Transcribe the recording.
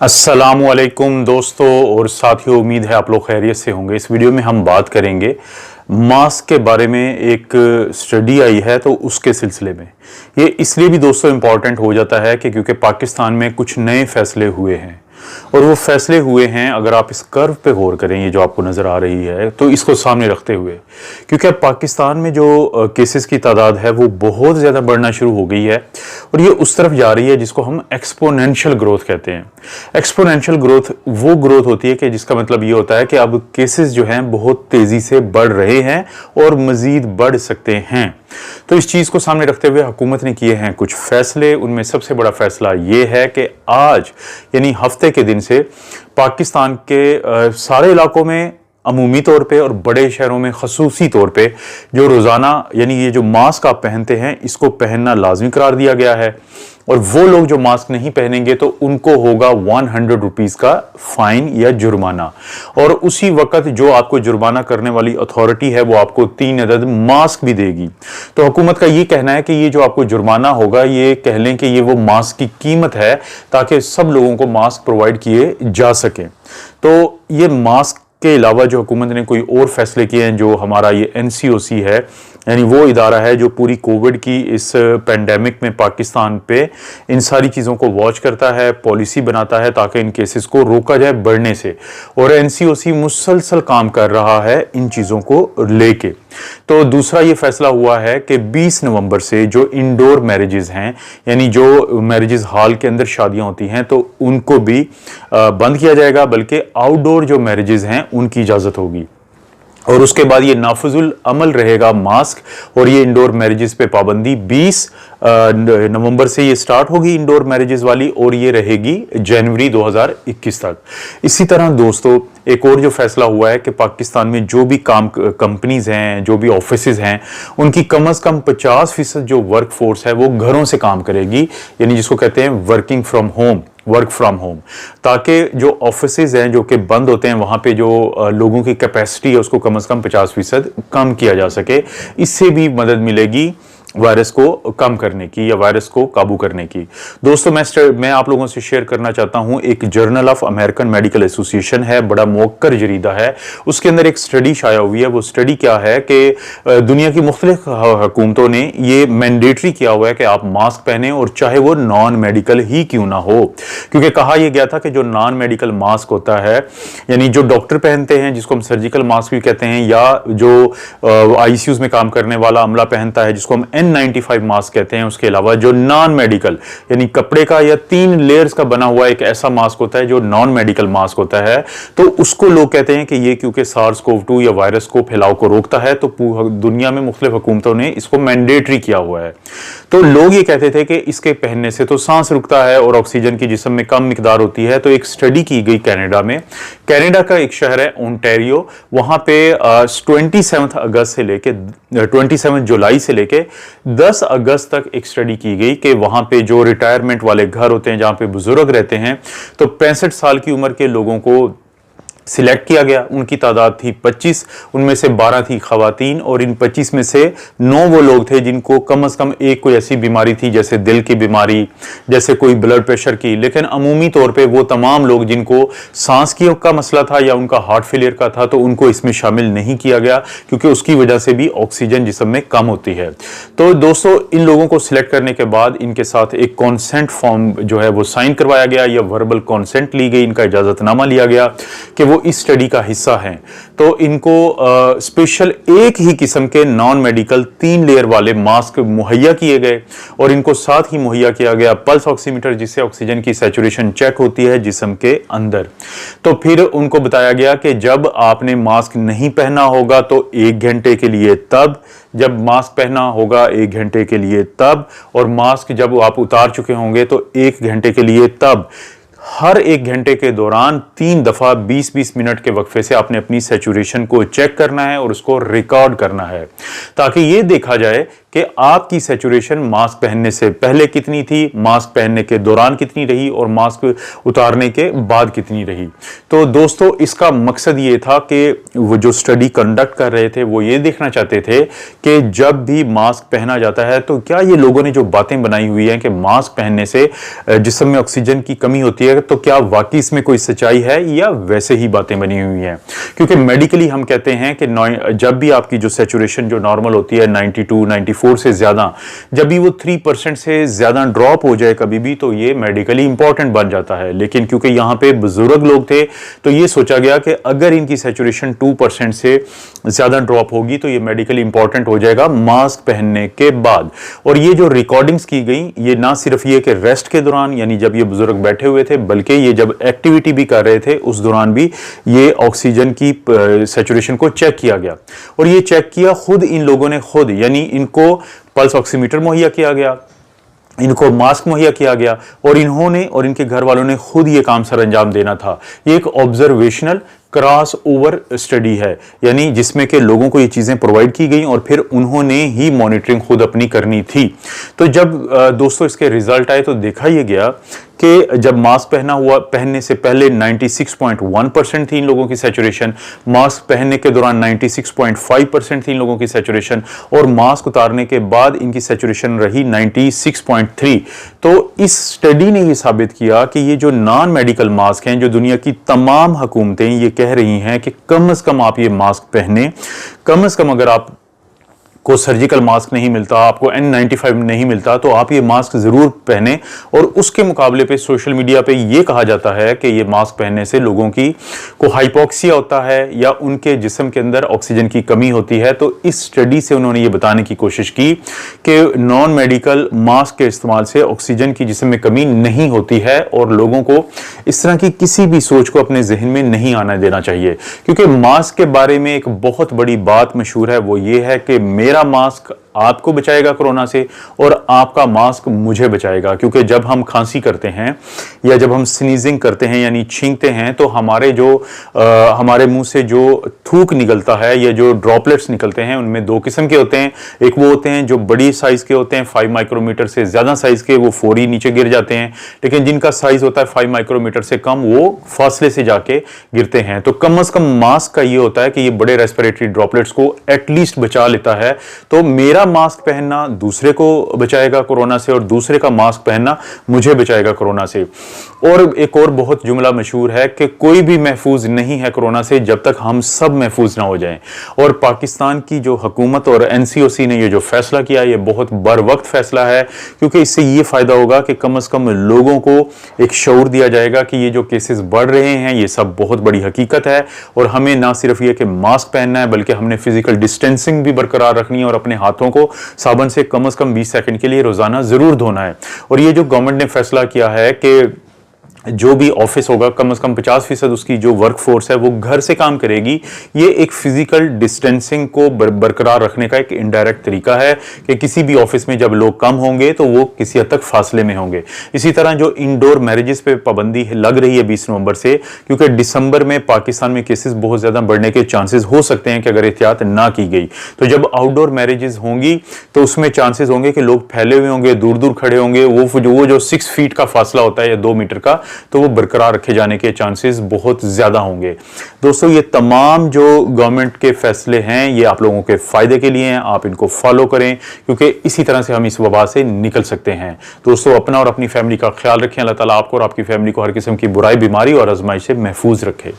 अस्सलामुअलैकुम दोस्तों और साथियों, उम्मीद है आप लोग खैरियत से होंगे। इस वीडियो में हम बात करेंगे मास्क के बारे में। एक स्टडी आई है तो उसके सिलसिले में ये इसलिए भी दोस्तों इम्पॉर्टेंट हो जाता है कि क्योंकि पाकिस्तान में कुछ नए फैसले हुए हैं और वो फैसले हुए हैं, अगर आप इस कर्व पे गौर करें, ये जो आपको नज़र आ रही है, तो इसको सामने रखते हुए, क्योंकि अब पाकिस्तान में जो केसेस की तादाद है वो बहुत ज़्यादा बढ़ना शुरू हो गई है और ये उस तरफ जा रही है जिसको हम एक्सपोनेंशियल ग्रोथ कहते हैं। एक्सपोनेंशियल ग्रोथ वो ग्रोथ होती है कि जिसका मतलब ये होता है कि अब केसेस जो हैं बहुत तेज़ी से बढ़ रहे हैं और मज़ीद बढ़ सकते हैं। तो इस चीज़ को सामने रखते हुए हुकूमत ने किए हैं कुछ फैसले। उनमें सबसे बड़ा फैसला ये है कि आज यानी हफ्ते के दिन से पाकिस्तान के सारे इलाकों में अमूमी तौर पे और बड़े शहरों में खसूसी तौर पे जो रोज़ाना यानी ये जो मास्क आप पहनते हैं इसको पहनना लाजमी करार दिया गया है और वो लोग जो मास्क नहीं पहनेंगे तो उनको होगा 100 रुपीज़ का फाइन या जुर्माना। और उसी वक्त जो आपको जुर्माना करने वाली अथॉरिटी है वो आपको 3 अदद मास्क भी देगी। तो हुकूमत का ये कहना है कि ये जो आपको जुर्माना होगा, ये कह लें कि ये वो मास्क की कीमत है ताकि सब लोगों को मास्क प्रोवाइड किए जा सके। तो ये मास्क के अलावा जो हुकूमत ने कोई और फैसले किए हैं, जो हमारा ये NCOC है, यानी वो इदारा है जो पूरी कोविड की इस पेंडेमिक में पाकिस्तान पे इन सारी चीज़ों को वॉच करता है, पॉलिसी बनाता है ताकि इन केसेस को रोका जाए बढ़ने से। और NCOC मुसलसल काम कर रहा है इन चीज़ों को लेके। तो दूसरा ये फैसला हुआ है कि 20 नवंबर से जो इंडोर मैरिजेस हैं, यानी जो मैरिजेस हॉल के अंदर शादियां होती हैं, तो उनको भी बंद किया जाएगा, बल्कि आउटडोर जो मैरिजेस हैं उनकी इजाज़त होगी। और उसके बाद ये नाफिजुल अमल रहेगा मास्क और ये इंडोर मैरिजेस पे पाबंदी 20 नवंबर से ये स्टार्ट होगी इंडोर मैरिजेस वाली और ये रहेगी जनवरी 2021 तक। इसी तरह दोस्तों एक और जो फैसला हुआ है कि पाकिस्तान में जो भी कंपनीज हैं, जो भी ऑफिसेज हैं, उनकी कम से कम 50% जो वर्क फोर्स है वो घरों से काम करेगी, यानी जिसको कहते हैं वर्क फ्रॉम होम, ताकि जो ऑफिसेज हैं जो कि बंद होते हैं वहां पे जो लोगों की कैपेसिटी है उसको कम से कम 50% कम किया जा सके। इससे भी मदद मिलेगी वायरस को कम करने की या वायरस को काबू करने की। दोस्तों मैं आप लोगों से शेयर करना चाहता हूं, एक journal of American medical association है, बड़ा मौक्कर जरीदा है, उसके अंदर एक स्टडी शाया हुई है। वो स्टडी क्या है कि दुनिया की मुख्तलिफ हुकूमतों ने ये मैंडेटरी किया हुआ है कि आप मास्क पहने, और चाहे वो नॉन मेडिकल ही क्यों ना हो, क्योंकि कहा यह गया था कि जो नॉन मेडिकल मास्क होता है, यानी जो डॉक्टर पहनते हैं जिसको हम सर्जिकल मास्क भी कहते हैं, या जो ICUs में काम करने वाला अमला पहनता है जिसको हम N95 मास्क कहते हैं, उसके अलावा जो नॉन मेडिकल यानी कपड़े का या 3 लेयर्स का बना हुआ एक ऐसा मास्क होता है जो नॉन मेडिकल मास्क होता है, तो उसको लोग कहते हैं कि ये क्योंकि SARS-CoV-2 या वायरस को फैलाव को रोकता है, तो दुनिया में मुख्तलिफ हुकूमतों ने इसको मैंडेटरी किया हुआ है। तो लोग ये कहते थे कि इसके पहनने से तो सांस रुकता है और ऑक्सीजन की जिस्म में कम मिकदार होती है। तो एक स्टडी की गई कनाडा में, कनाडा का एक शहर है ओंटारियो, वहां पे 27 जुलाई से लेके 10 अगस्त तक एक स्टडी की गई कि वहां पे जो रिटायरमेंट वाले घर होते हैं जहां पे बुजुर्ग रहते हैं, तो 65 साल की उम्र के लोगों को सिलेक्ट किया गया। उनकी तादाद थी 25, उनमें से 12 थी खवातीन, और इन 25 में से 9 वो लोग थे जिनको कम से कम एक कोई ऐसी बीमारी थी जैसे दिल की बीमारी, जैसे कोई ब्लड प्रेशर की। लेकिन अमूमी तौर पे वो तमाम लोग जिनको सांस की का मसला था या उनका हार्ट फेलियर का था, तो उनको इसमें शामिल नहीं किया गया, क्योंकि उसकी वजह से भी ऑक्सीजन जिस्म में कम होती है। तो दोस्तों इन लोगों को सिलेक्ट करने के बाद इनके साथ एक कॉन्सेंट फॉर्म जो है वो साइन करवाया गया या वर्बल कॉन्सेंट ली गई, इनका इजाजतनामा लिया गया कि वो इस स्टडी का हिस्सा हैं। तो इनको स्पेशल एक ही किस्म के नॉन मेडिकल 3 लेयर वाले मास्क मुहैया किए गए और इनको साथ ही मुहैया किया गया पल्स ऑक्सीमीटर, जिससे ऑक्सीजन की सैचुरेशन चेक होती है जिस्म के अंदर। तो फिर उनको बताया गया कि जब आपने मास्क नहीं पहना होगा तो 1 घंटे के लिए तब, जब मास्क पहना होगा 1 घंटे के लिए तब, और मास्क जब आप उतार चुके होंगे तो 1 घंटे के लिए तब। हर 1 घंटे के दौरान 3 दफा 20-20 मिनट के वक्फे से आपने अपनी सैचुरेशन को चेक करना है और उसको रिकॉर्ड करना है, ताकि ये देखा जाए कि आपकी सैचुरेशन मास्क पहनने से पहले कितनी थी, मास्क पहनने के दौरान कितनी रही और मास्क उतारने के बाद कितनी रही। तो दोस्तों इसका मकसद ये था कि वो जो स्टडी कंडक्ट कर रहे थे वो ये देखना चाहते थे कि जब भी मास्क पहना जाता है तो क्या ये लोगों ने जो बातें बनाई हुई हैं कि मास्क पहनने से जिस्म में ऑक्सीजन की कमी होती है, तो क्या वाकई इसमें कोई सच्चाई है या वैसे ही बातें बनी हुई हैं। क्योंकि मेडिकली हम कहते हैं कि जब भी आपकी जो सैचुरेशन जो नॉर्मल होती है 92 94 से ज्यादा, जब भी वो 3% से ज्यादा ड्रॉप हो जाए कभी भी, तो ये मेडिकली इंपॉर्टेंट बन जाता है। लेकिन क्योंकि यहाँ पे बुजुर्ग लोग थे तो ये सोचा गया कि अगर इनकी सैचुरेशन 2% से ज्यादा ड्रॉप होगी तो ये मेडिकली इंपॉर्टेंट हो जाएगा मास्क पहनने के बाद। और ये जो रिकॉर्डिंग्स की गई, ये ना सिर्फ ये कि रेस्ट के दौरान यानी जब ये बुजुर्ग बैठे हुए थे, बल्कि ये जब एक्टिविटी भी कर रहे थे उस दौरान भी ये ऑक्सीजन की सैचुरेशन को चेक किया गया। और ये चेक किया खुद इन लोगों ने, खुद यानी इनको पल्स ऑक्सीमीटर मुहैया किया गया, इनको मास्क मुहैया किया गया और इन्होंने और इनके घर वालों ने खुद ये काम सर अंजाम देना था। ये एक ऑब्जर्वेशनल क्रॉस ओवर स्टडी है, यानी जिसमें के लोगों को ये चीजें प्रोवाइड की गई और फिर उन्होंने ही मॉनिटरिंग खुद अपनी करनी थी। तो जब दोस्तों इसके रिजल्ट आए तो देखा यह गया कि जब मास्क पहनने से पहले 96.1% थी इन लोगों की सैचुरेशन, मास्क पहनने के दौरान 96.5% थी इन लोगों की सैचुरेशन और मास्क उतारने के बाद इनकी सैचुरेशन रही 96.3। तो इस स्टडी ने यह साबित किया कि ये जो नॉन मेडिकल मास्क हैं, जो दुनिया की तमाम हुकूमतें ये कह रही हैं कि कम से कम आप ये मास्क पहने, कम से कम अगर आप को सर्जिकल मास्क नहीं मिलता, आपको N95 नहीं मिलता, तो आप ये मास्क जरूर पहने। और उसके मुकाबले पे सोशल मीडिया पे ये कहा जाता है कि ये मास्क पहनने से लोगों को हाइपोक्सिया होता है या उनके जिस्म के अंदर ऑक्सीजन की कमी होती है। तो इस स्टडी से उन्होंने ये बताने की कोशिश की कि नॉन मेडिकल मास्क के इस्तेमाल से ऑक्सीजन की जिस्म में कमी नहीं होती है और लोगों को इस तरह की किसी भी सोच को अपने जहन में नहीं आने देना चाहिए। क्योंकि मास्क के बारे में एक बहुत बड़ी बात मशहूर है, वो ये है कि मेरा मास्क आपको बचाएगा कोरोना से और आपका मास्क मुझे बचाएगा। क्योंकि जब हम खांसी करते हैं या जब हम स्नीजिंग करते हैं यानी छींकते हैं तो हमारे मुंह से जो थूक निकलता है या जो ड्रॉपलेट्स निकलते हैं उनमें दो किस्म के होते हैं। एक वो होते हैं जो बड़ी साइज के होते हैं, 5 माइक्रोमीटर से ज्यादा साइज के, वो फौरी नीचे गिर जाते हैं। लेकिन जिनका साइज होता है 5 माइक्रोमीटर से कम, वो फासले से जाके गिरते हैं। तो कम से कम मास्क का ये होता है कि ये बड़े रेस्पिरेटरी ड्रॉपलेट्स को एटलीस्ट बचा लेता है। तो मेरा मास्क पहनना दूसरे को बचाएगा कोरोना से और दूसरे का मास्क पहनना मुझे बचाएगा कोरोना से। और एक और बहुत जुमला मशहूर है कि कोई भी महफूज नहीं है कोरोना से जब तक हम सब महफूज ना हो जाएं। और पाकिस्तान की जो हुकूमत और एनसीओसी ने ये जो फैसला किया, ये बहुत बर वक्त फैसला है, क्योंकि इससे ये फायदा होगा कि कम से कम लोगों को एक शऊर दिया जाएगा कि ये जो केसेस बढ़ रहे हैं ये सब बहुत बड़ी हकीकत है और हमें ना सिर्फ ये कि मास्क पहनना है बल्कि हमने फिजिकल डिस्टेंसिंग भी बरकरार रखनी है और अपने हाथों को साबुन से कम 20 सेकंड के लिए रोजाना जरूर धोना है। और ये जो गवर्नमेंट ने फैसला किया है कि जो भी ऑफिस होगा कम से कम 50% उसकी जो वर्क फोर्स है वो घर से काम करेगी, ये एक फिजिकल डिस्टेंसिंग को बरकरार रखने का एक इनडायरेक्ट तरीका है कि किसी भी ऑफिस में जब लोग कम होंगे तो वो किसी हद तक फासले में होंगे। इसी तरह जो इंडोर मैरिजेस पे पाबंदी लग रही है 20 नवंबर से, क्योंकि दिसंबर में पाकिस्तान में केसेस बहुत ज्यादा बढ़ने के चांसेस हो सकते हैं कि अगर एहतियात ना की गई। तो जब आउटडोर मैरिजेस होंगी तो उसमें चांसेस होंगे कि लोग फैले हुए होंगे, दूर दूर खड़े होंगे, वो जो 6 फीट का फासला होता है या 2 मीटर का, तो वो बरकरार रखे जाने के चांसेस बहुत ज्यादा होंगे। दोस्तों ये तमाम जो गवर्नमेंट के फैसले हैं ये आप लोगों के फायदे के लिए हैं, आप इनको फॉलो करें क्योंकि इसी तरह से हम इस वबा से निकल सकते हैं। दोस्तों अपना और अपनी फैमिली का ख्याल रखें। अल्लाह ताला आपको और आपकी फैमिली को हर किस्म की बुराई, बीमारी और आजमाइश से महफूज रखे।